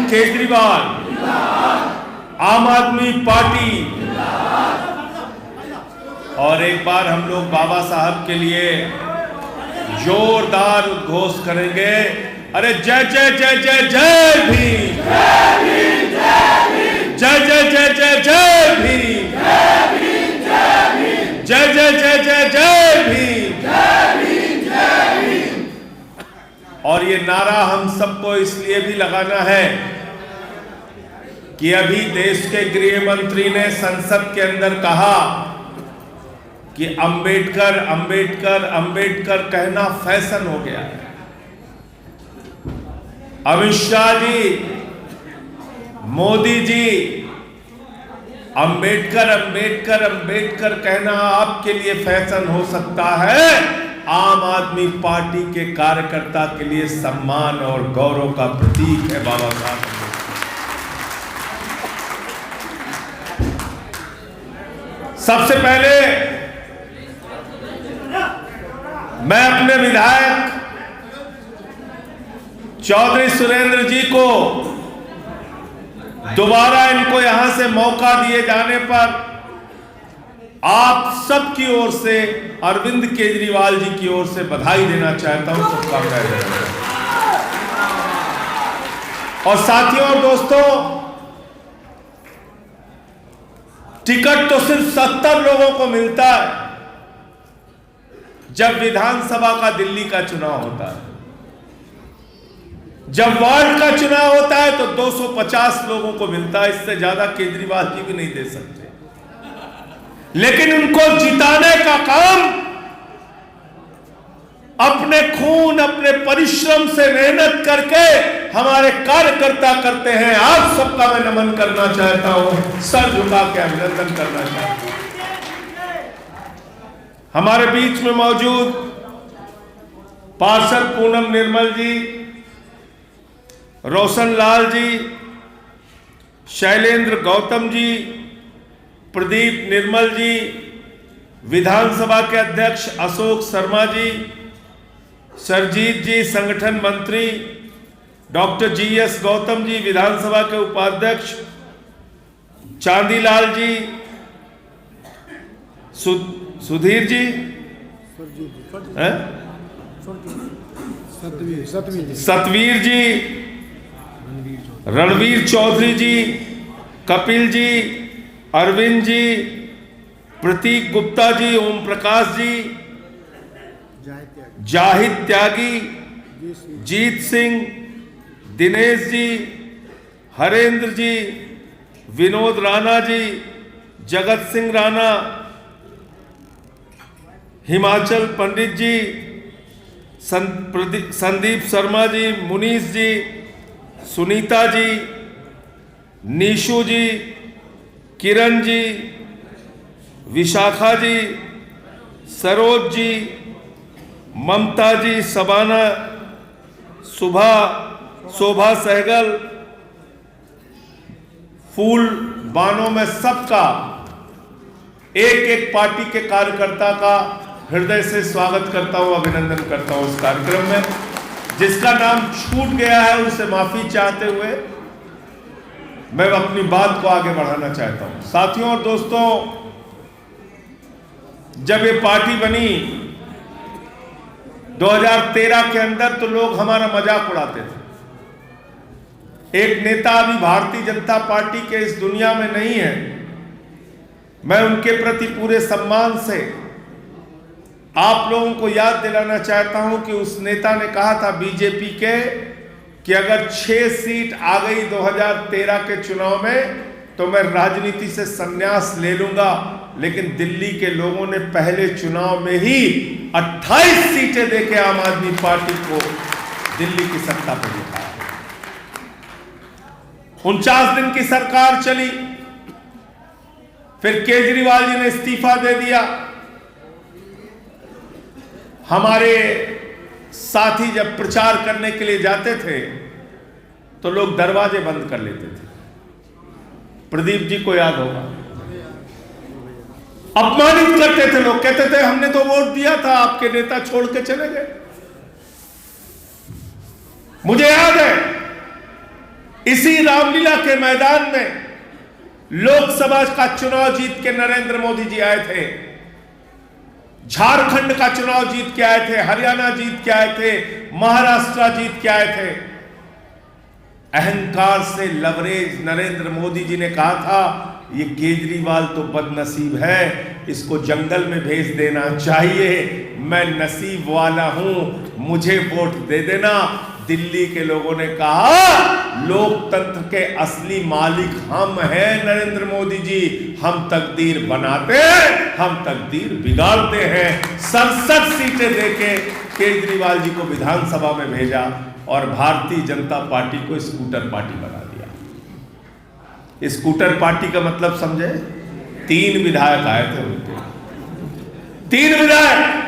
केजरीवाल, आम आदमी पार्टी। और एक बार हम लोग बाबा साहब के लिए जोरदार उद्घोष करेंगे। अरे जय जय जय जय जय भीम, जय जय जय जय जय भीम, जय जय जय जय जय भीम। और ये नारा हम सबको इसलिए भी लगाना है कि अभी देश के गृह मंत्री ने संसद के अंदर कहा कि अंबेडकर अंबेडकर अंबेडकर कहना फैशन हो गया है। अमित शाह जी, मोदी जी, अंबेडकर अंबेडकर अंबेडकर कहना आपके लिए फैशन हो सकता है, आम आदमी पार्टी के कार्यकर्ता के लिए सम्मान और गौरव का प्रतीक है बाबा साहब। सबसे पहले मैं अपने विधायक चौधरी सुरेंद्र जी को दोबारा इनको यहां से मौका दिए जाने पर आप सबकी ओर से, अरविंद केजरीवाल जी की ओर से बधाई देना चाहता हूं। सबका खैर। और साथियों और दोस्तों, टिकट तो सिर्फ 70 लोगों को मिलता है जब विधानसभा का दिल्ली का चुनाव होता है। जब वार्ड का चुनाव होता है तो 250 लोगों को मिलता है, इससे ज्यादा केजरीवाल जी भी नहीं दे सकते। लेकिन उनको जिताने का काम अपने खून, अपने परिश्रम से मेहनत करके हमारे कार्यकर्ता करते हैं। आप सबका मैं नमन करना चाहता हूं, सर झुका के अभिनंदन करना चाहता हूं। हमारे बीच में मौजूद पार्षद पूनम निर्मल जी, रोशन लाल जी, शैलेंद्र गौतम जी, प्रदीप निर्मल जी, विधानसभा के अध्यक्ष अशोक शर्मा जी, सरजीत जी संगठन मंत्री, डॉक्टर जीएस गौतम जी विधानसभा के उपाध्यक्ष, चांदीलाल जी, सुधीर जी, सतवीर जी, रणवीर चौधरी जी, कपिल जी, अरविंद जी, प्रतीक गुप्ता जी, ओम प्रकाश जी, जाहिद त्यागी, जीत सिंह, दिनेश जी, हरेंद्र जी, विनोद राणा जी, जगत सिंह राणा, हिमाचल पंडित जी, संदीप शर्मा जी, मुनीष जी, सुनीता जी, नीशू जी, किरण जी, विशाखा जी, सरोज जी, ममता जी, सबाना, शोभा सहगल, फूल बानों में सबका एक एक पार्टी के कार्यकर्ता का हृदय से स्वागत करता हूं, अभिनंदन करता हूं इस कार्यक्रम में। जिसका नाम छूट गया है उनसे माफी चाहते हुए मैं अपनी बात को आगे बढ़ाना चाहता हूं। साथियों और दोस्तों, जब ये पार्टी बनी 2013 के अंदर तो लोग हमारा मजाक उड़ाते थे। एक नेता अभी भारतीय जनता पार्टी के इस दुनिया में नहीं है, मैं उनके प्रति पूरे सम्मान से आप लोगों को याद दिलाना चाहता हूं कि उस नेता ने कहा था बीजेपी के कि अगर 6 सीट आ गई 2013 के चुनाव में तो मैं राजनीति से संन्यास ले लूंगा। लेकिन दिल्ली के लोगों ने पहले चुनाव में ही 28 सीटें देके आम आदमी पार्टी को दिल्ली की सत्ता पर बिठाया। 49 दिन की सरकार चली, फिर केजरीवाल जी ने इस्तीफा दे दिया। हमारे साथी जब प्रचार करने के लिए जाते थे तो लोग दरवाजे बंद कर लेते थे। प्रदीप जी को याद होगा, अपमानित करते थे लोग, कहते थे हमने तो वोट दिया था, आपके नेता छोड़ के चले गए। मुझे याद है इसी रामलीला के मैदान में लोकसभा का चुनाव जीत के नरेंद्र मोदी जी आए थे, झारखंड का चुनाव जीत के आए थे, हरियाणा जीत के आए थे, महाराष्ट्र जीत के आए थे। अहंकार से लवरेज नरेंद्र मोदी जी ने कहा था ये केजरीवाल तो बदनसीब है, इसको जंगल में भेज देना चाहिए, मैं नसीब वाला हूं, मुझे वोट दे देना। दिल्ली के लोगों ने कहा लोकतंत्र के असली मालिक हम हैं नरेंद्र मोदी जी, हम तकदीर बनाते हैं, हम तकदीर बिगाड़ते हैं। 67 सीटें देके केजरीवाल जी को विधानसभा में भेजा और भारतीय जनता पार्टी को स्कूटर पार्टी बना दिया। स्कूटर पार्टी का मतलब समझे? 3 विधायक आए थे उनके, 3 विधायक।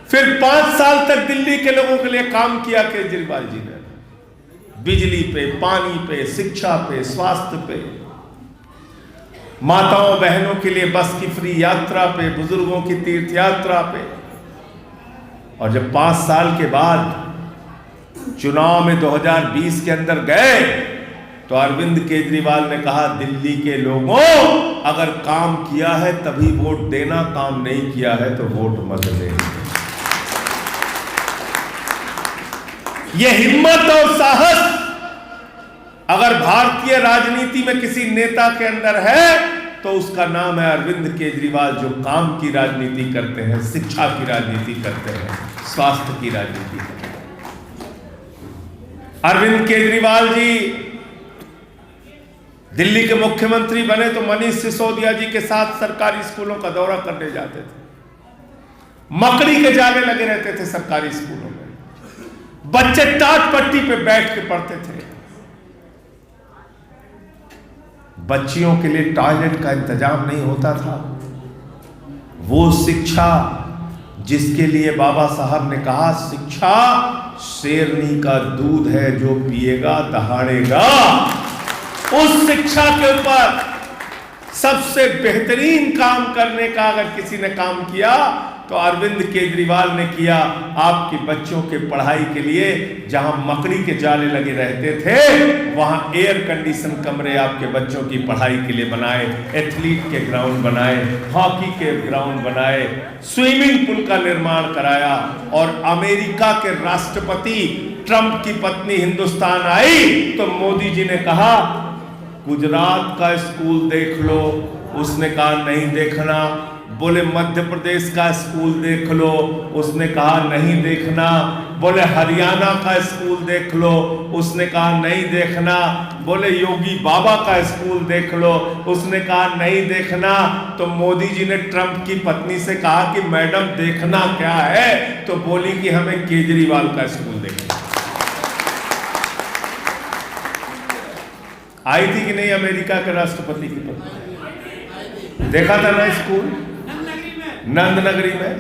फिर 5 साल तक दिल्ली के लोगों के लिए काम किया केजरीवाल जी ने, बिजली पे, पानी पे, शिक्षा पे, स्वास्थ्य पे, माताओं बहनों के लिए बस की फ्री यात्रा पे, बुजुर्गों की तीर्थ यात्रा पे। और जब 5 साल के बाद चुनाव में 2020 के अंदर गए तो अरविंद केजरीवाल ने कहा दिल्ली के लोगों अगर काम किया है तभी वोट देना, काम नहीं किया है तो वोट मत देना। यह हिम्मत और साहस अगर भारतीय राजनीति में किसी नेता के अंदर है तो उसका नाम है अरविंद केजरीवाल, जो काम की राजनीति करते हैं, शिक्षा की राजनीति करते हैं, स्वास्थ्य की राजनीति करते हैं। अरविंद केजरीवाल जी दिल्ली के मुख्यमंत्री बने तो मनीष सिसोदिया जी के साथ सरकारी स्कूलों का दौरा करने जाते थे। मकड़ी के जाले लगे रहते थे सरकारी स्कूलों में, बच्चे टाट पट्टी पे बैठ के पढ़ते थे। बच्चियों के लिए टॉयलेट का इंतजाम नहीं होता था। वो शिक्षा जिसके लिए बाबा साहब ने कहा शिक्षा शेरनी का दूध है, जो पिएगा दहाड़ेगा, उस शिक्षा के ऊपर सबसे बेहतरीन काम करने का अगर किसी ने काम किया तो अरविंद केजरीवाल ने किया। आपके बच्चों के पढ़ाई के लिए जहां मकड़ी के जाले लगे रहते थे वहां एयर कंडीशन कमरे आपके बच्चों की पढ़ाई के लिए बनाए, एथलीट के ग्राउंड बनाए, हॉकी के ग्राउंड बनाए, स्विमिंग पूल का निर्माण कराया। और अमेरिका के राष्ट्रपति ट्रंप की पत्नी हिंदुस्तान आई तो मोदी जी ने कहा गुजरात का स्कूल देख लो, उसने कहा नहीं देखना। बोले मध्य प्रदेश का स्कूल देख लो, उसने कहा नहीं देखना। बोले हरियाणा का स्कूल देख लो, उसने कहा नहीं देखना। बोले योगी बाबा का स्कूल देख लो, उसने कहा नहीं देखना। तो मोदी जी ने ट्रंप की पत्नी से कहा कि मैडम देखना क्या है? तो बोली कि हमें केजरीवाल का स्कूल देखना। आई थी कि नहीं अमेरिका के राष्ट्रपति की पत्नी? देखा था ना स्कूल नंद नगरी में।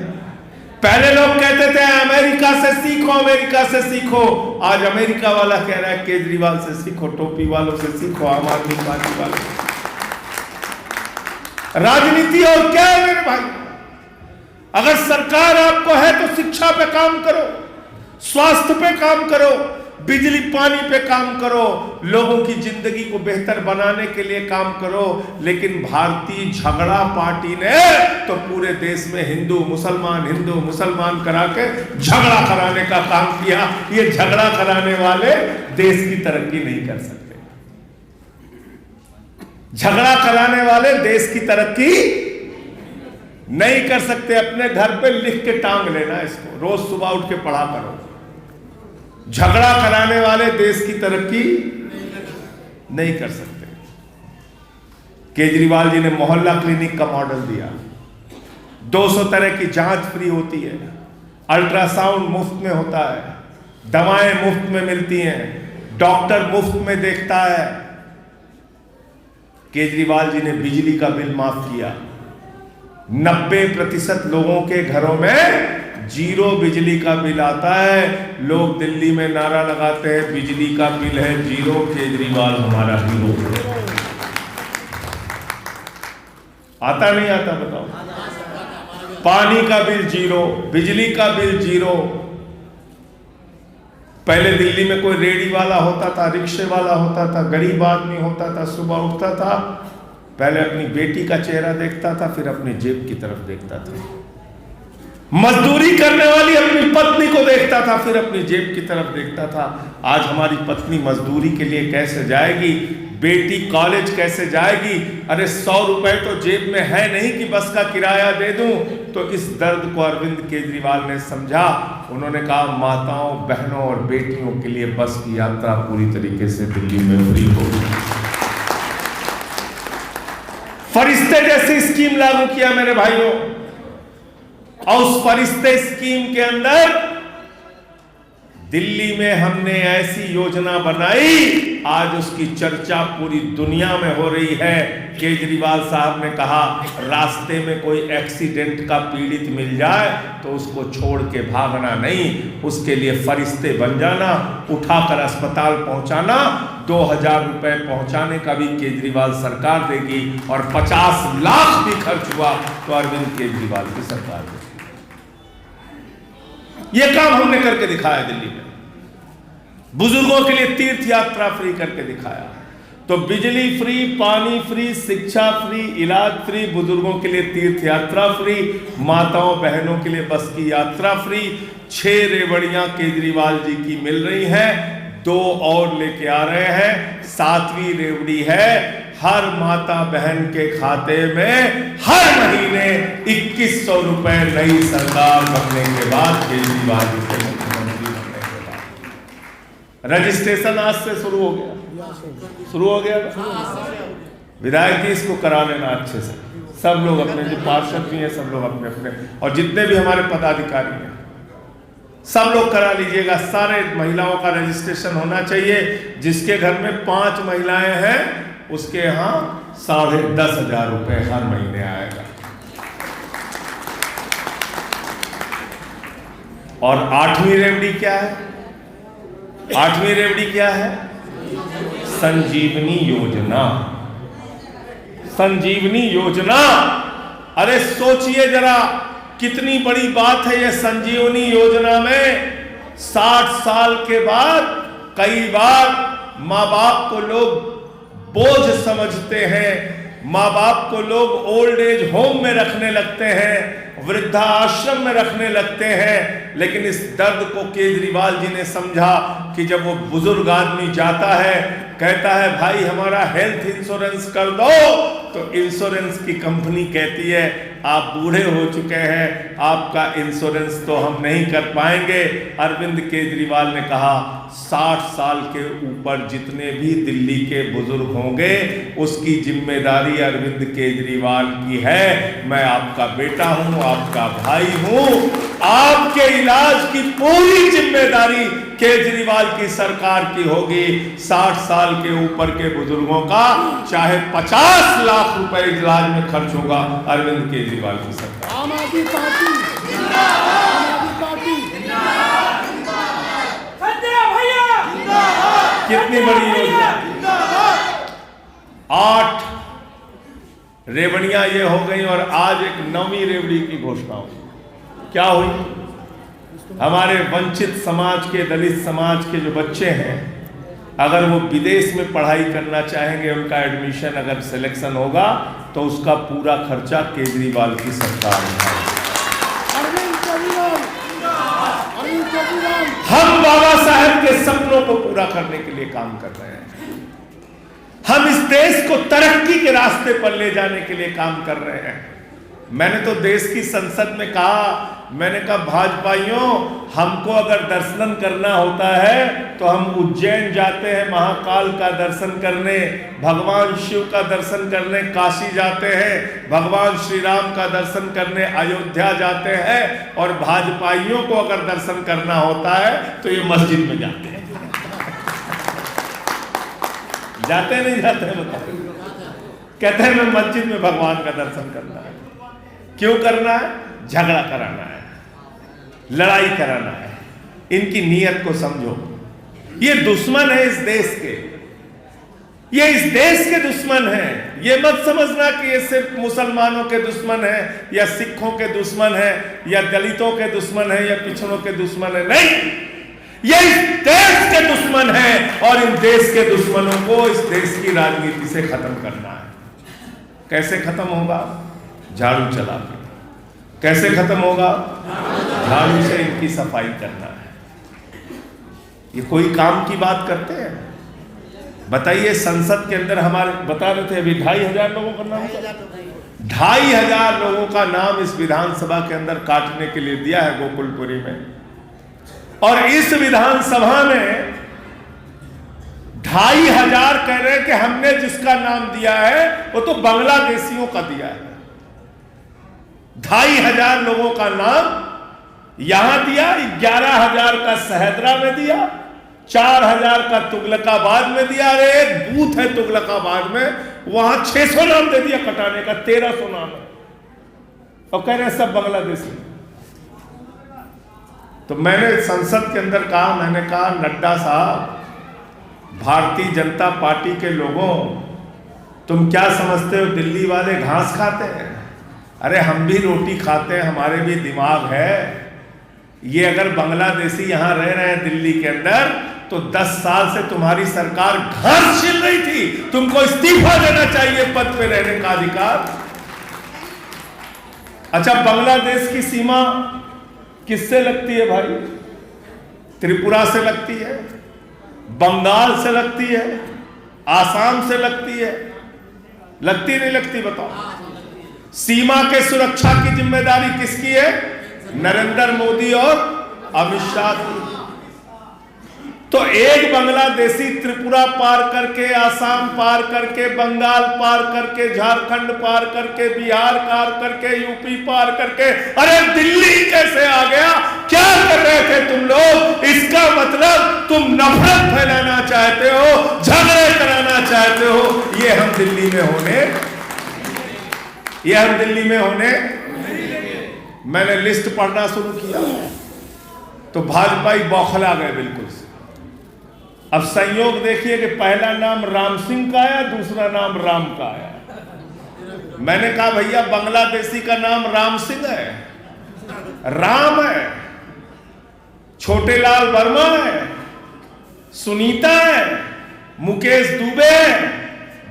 पहले लोग कहते थे अमेरिका से सीखो, अमेरिका से सीखो। आज अमेरिका वाला कह रहा है केजरीवाल से सीखो, टोपी वालों से सीखो, आम आदमी पार्टी वालों से। राजनीति और क्या है मेरे भाई? अगर सरकार आपको है तो शिक्षा पे काम करो, स्वास्थ्य पे काम करो, बिजली पानी पे काम करो, लोगों की जिंदगी को बेहतर बनाने के लिए काम करो। लेकिन भारतीय झगड़ा पार्टी ने तो पूरे देश में हिंदू मुसलमान करा के झगड़ा कराने का काम किया। ये झगड़ा कराने वाले देश की तरक्की नहीं कर सकते। झगड़ा कराने वाले देश की तरक्की नहीं कर सकते। अपने घर पे लिख के टांग लेना इसको, रोज सुबह उठ के पढ़ा करो। झगड़ा कराने वाले देश की तरक्की नहीं कर सकते। केजरीवाल जी ने मोहल्ला क्लिनिक का मॉडल दिया। 200 तरह की जांच फ्री होती है, अल्ट्रासाउंड मुफ्त में होता है, दवाएं मुफ्त में मिलती हैं, डॉक्टर मुफ्त में देखता है। केजरीवाल जी ने बिजली का बिल माफ किया। 90% लोगों के घरों में जीरो बिजली का बिल आता है। लोग दिल्ली में नारा लगाते हैं बिजली का बिल है जीरो, केजरीवाल हमारा हीरो है। आता नहीं आता बताओ? पानी का बिल जीरो, बिजली का बिल जीरो। पहले दिल्ली में कोई रेडी वाला होता था, रिक्शे वाला होता था, गरीब आदमी होता था, सुबह उठता था, पहले अपनी बेटी का चेहरा देखता था, फिर अपनी जेब की तरफ देखता था। मजदूरी करने वाली अपनी पत्नी को देखता था, फिर अपनी जेब की तरफ देखता था। आज हमारी पत्नी मजदूरी के लिए कैसे जाएगी, बेटी कॉलेज कैसे जाएगी? अरे 100 रुपए तो जेब में है नहीं कि बस का किराया दे दूं। तो इस दर्द को अरविंद केजरीवाल ने समझा। उन्होंने कहा माताओं, बहनों और बेटियों के लिए बस की यात्रा पूरी तरीके से दिल्ली में फ्री होगी। फरिश्ते जैसी स्कीम लागू किया मेरे भाइयों, और उस फरिश्ते स्कीम के अंदर दिल्ली में हमने ऐसी योजना बनाई, आज उसकी चर्चा पूरी दुनिया में हो रही है। केजरीवाल साहब ने कहा रास्ते में कोई एक्सीडेंट का पीड़ित मिल जाए तो उसको छोड़ के भागना नहीं, उसके लिए फरिश्ते बन जाना, उठाकर अस्पताल पहुंचाना, 2000 रुपए पहुंचाने का भी केजरीवाल सरकार देगी, और 50 लाख भी खर्च हुआ तो अरविंद केजरीवाल की सरकार देगी। यह काम हमने करके दिखाया दिल्ली में। बुजुर्गों के लिए तीर्थ यात्रा फ्री करके दिखाया। तो बिजली फ्री, पानी फ्री, शिक्षा फ्री, इलाज फ्री, बुजुर्गों के लिए तीर्थ यात्रा फ्री, माताओं बहनों के लिए बस की यात्रा फ्री। 6 रेवड़ियां केजरीवाल जी की मिल रही हैं, 2 और लेके आ रहे हैं। 7वीं रेवड़ी है, हर माता बहन के खाते में हर महीने 2100 रुपए नई सरकार बनने के बाद, केजरीवाल जी के मुख्यमंत्री बनने के बाद। रजिस्ट्रेशन आज से शुरू हो गया। विधायक जी इसको करा लेना अच्छे से, सब लोग अपने, जो पार्षद भी हैं सब लोग अपने अपने, और जितने भी हमारे पदाधिकारी हैं सब लोग करा लीजिएगा। सारे महिलाओं का रजिस्ट्रेशन होना चाहिए। जिसके घर में 5 महिलाएं हैं उसके यहां 10,500 रुपए हर महीने आएगा। और 8वीं रेवड़ी क्या है? 8वीं रेवड़ी क्या है? संजीवनी योजना। संजीवनी योजना, अरे सोचिए जरा कितनी बड़ी बात है ये संजीवनी योजना में। 60 साल के बाद कई बार माँ बाप को लोग बोझ समझते हैं, माँ बाप को लोग ओल्ड एज होम में रखने लगते हैं, वृद्धा आश्रम में रखने लगते हैं। लेकिन इस दर्द को केजरीवाल जी ने समझा कि जब वो बुजुर्ग आदमी जाता है, कहता है भाई हमारा हेल्थ इंश्योरेंस कर दो, तो इंश्योरेंस की कंपनी कहती है आप बूढ़े हो चुके हैं, आपका इंश्योरेंस तो हम नहीं कर पाएंगे। अरविंद केजरीवाल ने कहा 60 साल के ऊपर जितने भी दिल्ली के बुजुर्ग होंगे उसकी जिम्मेदारी अरविंद केजरीवाल की है। मैं आपका बेटा हूं, आपका भाई हूं, आपके इलाज की पूरी जिम्मेदारी केजरीवाल की सरकार की होगी। 60 साल के ऊपर के बुजुर्गों का चाहे 50 लाख रुपए इलाज में खर्च होगा, अरविंद केजरीवाल की सरकार। आम आदमी पार्टी, आम आदमी पार्टी, कितनी बड़ी योजना। 8 रेवड़ियां ये हो गई और आज एक 9वीं रेवड़ी की घोषणा हुई। क्या हुई? हमारे वंचित समाज के, दलित समाज के जो बच्चे हैं, अगर वो विदेश में पढ़ाई करना चाहेंगे, उनका एडमिशन अगर सिलेक्शन होगा तो उसका पूरा खर्चा केजरीवाल की सरकार उठाएगी। हम बाबा साहब के सपनों को पूरा करने के लिए काम कर रहे हैं। हम इस देश को तरक्की के रास्ते पर ले जाने के लिए काम कर रहे हैं। मैंने तो देश की संसद में कहा, मैंने कहा भाजपाइयों, हमको अगर दर्शन करना होता है तो हम उज्जैन जाते हैं महाकाल का दर्शन करने, भगवान शिव का दर्शन करने काशी जाते हैं, भगवान श्री राम का दर्शन करने अयोध्या जाते हैं, और भाजपाइयों को अगर दर्शन करना होता है तो ये मस्जिद में जाते हैं। जाते नहीं जाते हैं बताओ? कहते हैं मैं मस्जिद में भगवान का दर्शन करना है। क्यों करना है? झगड़ा कराना है, लड़ाई कराना है। इनकी नीयत को समझो। ये दुश्मन है इस देश के, ये इस देश के दुश्मन है। ये मत समझना कि ये सिर्फ मुसलमानों के दुश्मन है या सिखों के दुश्मन है या दलितों के दुश्मन है या पिछड़ों के दुश्मन है। नहीं, ये इस देश के दुश्मन हैं और इन देश के दुश्मनों को इस देश की राजनीति से खत्म करना है। कैसे खत्म होगा? झाड़ू चला के। कैसे खत्म होगा? झाड़ू से इनकी सफाई करना है। ये कोई काम की बात करते हैं? बताइए, संसद के अंदर हमारे बता रहे थे अभी 2500 लोगों का नाम, 2500 लोगों का नाम इस विधानसभा के अंदर काटने के लिए दिया है गोकुलपुरी में। और इस विधानसभा में 2500 कह रहे हैं कि हमने जिसका नाम दिया है वो तो बांग्लादेशियों का दिया है। 2500 लोगों का नाम यहां दिया, 11000 का सहदरा में दिया, 4000 का तुगलकाबाद में दिया। अरे एक बूथ है तुगलकाबाद में, वहां 600 नाम दे दिया कटाने का, 1300 नाम है और कह रहे हैं सब बांग्लादेशी। तो मैंने संसद के अंदर कहा, मैंने कहा नड्डा साहब, भारतीय जनता पार्टी के लोगों, तुम क्या समझते हो दिल्ली वाले घास खाते हैं? अरे हम भी रोटी खाते हैं, हमारे भी दिमाग है। ये अगर बांग्लादेशी यहां रह रहे हैं दिल्ली के अंदर तो 10 साल से तुम्हारी सरकार घास छील रही थी, तुमको इस्तीफा देना चाहिए पद पे रहने का अधिकार। अच्छा, बांग्लादेश की सीमा किससे लगती है भाई? त्रिपुरा से लगती है, बंगाल से लगती है, आसाम से लगती है, लगती नहीं लगती बताओ? सीमा के सुरक्षा की जिम्मेदारी किसकी है? नरेंद्र मोदी और अमित शाह की। तो एक बांग्लादेशी त्रिपुरा पार करके, आसाम पार करके, बंगाल पार करके, झारखंड पार करके, बिहार पार करके, यूपी पार करके, अरे दिल्ली कैसे आ गया? क्या कर रहे थे तुम लोग? इसका मतलब तुम नफरत फैलाना चाहते हो, झगड़े कराना चाहते हो। ये हम दिल्ली में होने मैंने लिस्ट पढ़ना शुरू किया तो भाजपाई बौखला गए बिल्कुल से। अब संयोग देखिए कि पहला नाम राम सिंह का आया, दूसरा नाम राम का आया। मैंने कहा भैया बांग्लादेशी का नाम राम सिंह है, राम है, छोटे लाल वर्मा है, सुनीता है, मुकेश दुबे है,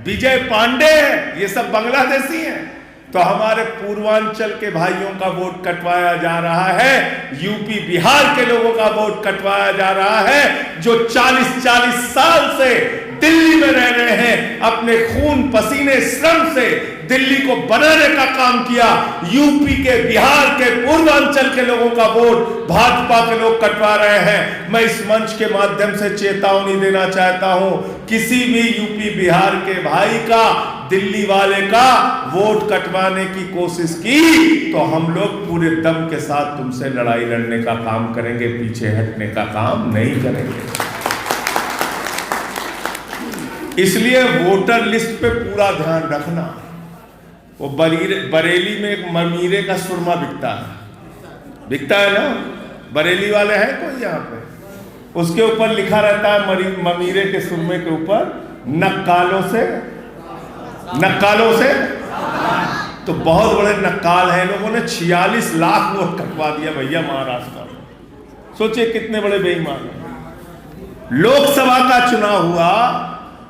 विजय पांडे है, ये सब बांग्लादेशी हैं। तो हमारे पूर्वांचल के भाइयों का वोट कटवाया जा रहा है, यूपी बिहार के लोगों का वोट कटवाया जा रहा है, जो 40-40 साल से दिल्ली में रह रहे हैं, अपने खून पसीने श्रम से दिल्ली को बनाने का काम किया। यूपी के, बिहार के, पूर्वांचल के लोगों का वोट भाजपा के लोग कटवा रहे हैं। मैं इस मंच के माध्यम से चेतावनी देना चाहता हूं, किसी भी यूपी बिहार के भाई का दिल्ली वाले का वोट कटवाने की कोशिश की तो हम लोग पूरे दम के साथ तुमसे लड़ाई लड़ने का काम करेंगे, पीछे हटने का काम नहीं करेंगे। इसलिए वोटर लिस्ट पे पूरा ध्यान रखना। वो बरेली में एक ममीरे का सुरमा बिकता है ना, बरेली वाले हैं कोई यहाँ पे? उसके ऊपर लिखा रहता है ममीरे के सुरमे के ऊपर, नक्कालों से। तो बहुत बड़े नक्काल हैं, लोगों ने 46 लाख वोट कटवा दिया भैया महाराष्ट्र में। सोचिए कितने बड़े बेईमान हैं। लोकसभा का चुनाव हुआ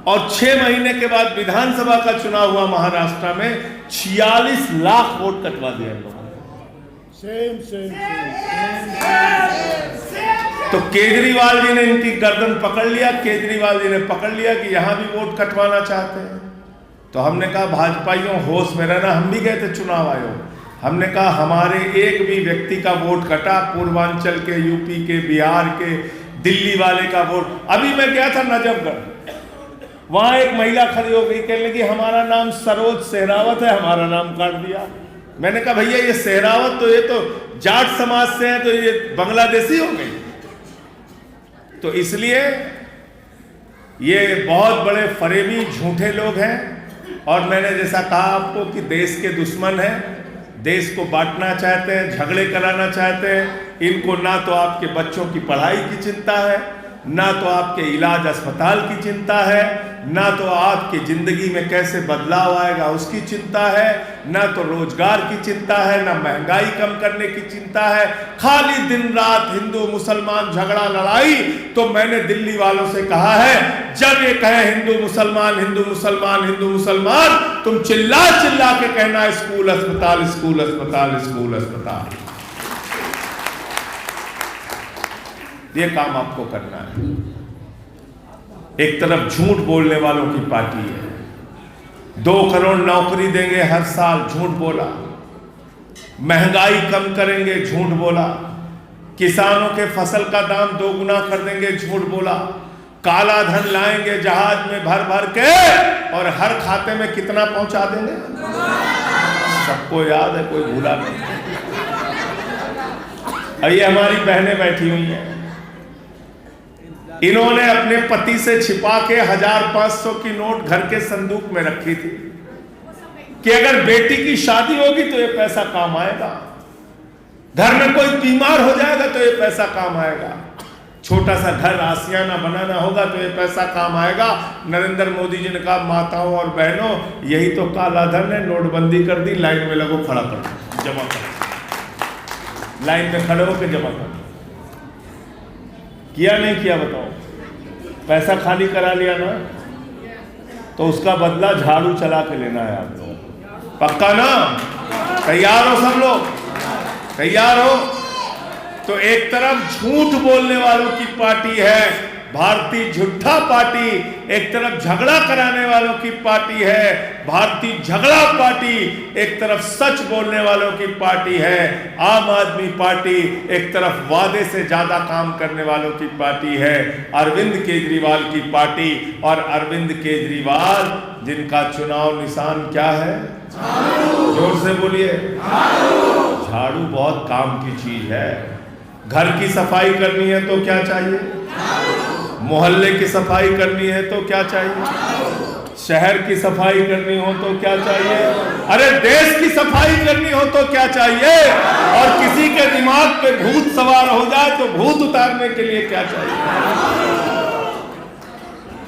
और 6 महीने के बाद विधानसभा का चुनाव हुआ महाराष्ट्र में, 46 लाख वोट कटवा दिया लोगों ने। तो केजरीवाल जी ने इनकी गर्दन पकड़ लिया, केजरीवाल जी ने पकड़ लिया कि यहां भी वोट कटवाना चाहते हैं। तो हमने कहा भाजपाइयों होश में रहना। हम भी गए थे चुनाव आयोग, हमने कहा हमारे एक भी व्यक्ति का वोट कटा, पूर्वांचल के, यूपी के, बिहार के, दिल्ली वाले का वोट। अभी मैं गया था नजफगढ़, वहां एक महिला खड़ी हो गई, कहने लगी हमारा नाम सरोज सहरावत है, हमारा नाम काट दिया। मैंने कहा भैया ये सहरावत तो, ये तो जाट समाज से है, तो ये बांग्लादेशी हो गई। तो इसलिए ये बहुत बड़े फरेबी झूठे लोग हैं। और मैंने जैसा कहा आपको कि देश के दुश्मन हैं, देश को बांटना चाहते हैं, झगड़े कराना चाहते हैं। इनको ना तो आपके बच्चों की पढ़ाई की चिंता है, ना तो आपके इलाज अस्पताल की चिंता है, ना तो आपकी जिंदगी में कैसे बदलाव आएगा उसकी चिंता है, ना तो रोजगार की चिंता है, ना महंगाई कम करने की चिंता है। खाली दिन रात हिंदू मुसलमान झगड़ा लड़ाई। तो मैंने दिल्ली वालों से कहा है, जब ये कहे हिंदू मुसलमान हिंदू मुसलमान हिंदू मुसलमान, तुम चिल्ला चिल्ला के कहना स्कूल अस्पताल स्कूल अस्पताल स्कूल अस्पताल। ये काम आपको करना है। एक तरफ झूठ बोलने वालों की पार्टी है, 2 करोड़ नौकरी देंगे हर साल, झूठ बोला। महंगाई कम करेंगे, झूठ बोला। किसानों के फसल का दाम 2 गुना कर देंगे, झूठ बोला। काला धन लाएंगे जहाज में भर भर के और हर खाते में कितना पहुंचा देंगे सबको याद है, कोई भूला नहीं। ये हमारी बहनें बैठी हुई हैं, इन्होंने अपने पति से छिपा के 1000-500 की नोट घर के संदूक में रखी थी कि अगर बेटी की शादी होगी तो ये पैसा काम आएगा, घर में कोई बीमार हो जाएगा तो ये पैसा काम आएगा, छोटा सा घर आसियाना बनाना होगा तो ये पैसा काम आएगा। नरेंद्र मोदी जी ने कहा, माताओं और बहनों यही तो काला धन है, नोटबंदी कर दी, लाइन में लगो, खड़ा कर जमा कर, लाइन में खड़े होकर जमा कर। किया नहीं किया बताओ? पैसा खाली करा लिया ना, तो उसका बदला झाड़ू चला के लेना है आप लोग। पक्का ना? तैयार हो सब लोग? तैयार हो? तो एक तरफ झूठ बोलने वालों की पार्टी है भारतीय झूठा पार्टी, एक तरफ झगड़ा कराने वालों की पार्टी है भारतीय झगड़ा पार्टी, एक तरफ सच बोलने वालों की पार्टी है आम आदमी पार्टी, एक तरफ वादे से ज्यादा काम करने वालों की पार्टी है अरविंद केजरीवाल की पार्टी। और अरविंद केजरीवाल जिनका चुनाव निशान क्या है? जोर से बोलिए। झाड़ू बहुत काम की चीज है। घर की सफाई करनी है तो क्या चाहिए? मोहल्ले की सफाई करनी है तो क्या चाहिए? शहर की सफाई करनी हो तो क्या चाहिए? अरे देश की सफाई करनी हो तो क्या चाहिए? और किसी के दिमाग पे भूत सवार हो जाए तो भूत उतारने के लिए क्या चाहिए?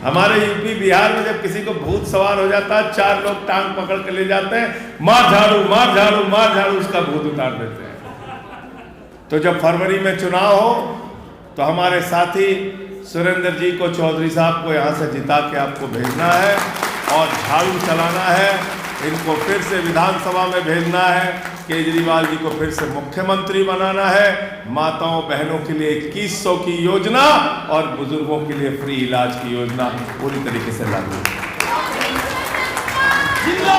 हमारे यूपी बिहार में जब किसी को भूत सवार हो जाता है, 4 लोग टांग पकड़ के ले जाते हैं, मार झाड़ू मार झाड़ू मार झाड़ू, उसका भूत उतार देते हैं। तो जब फरवरी में चुनाव हो तो हमारे साथी सुरेंद्र जी को, चौधरी साहब को यहाँ से जिता के आपको भेजना है और झाड़ू चलाना है, इनको फिर से विधानसभा में भेजना है, केजरीवाल जी को फिर से मुख्यमंत्री बनाना है, माताओं बहनों के लिए 2100 की योजना और बुजुर्गों के लिए फ्री इलाज की योजना पूरी तरीके से लागू।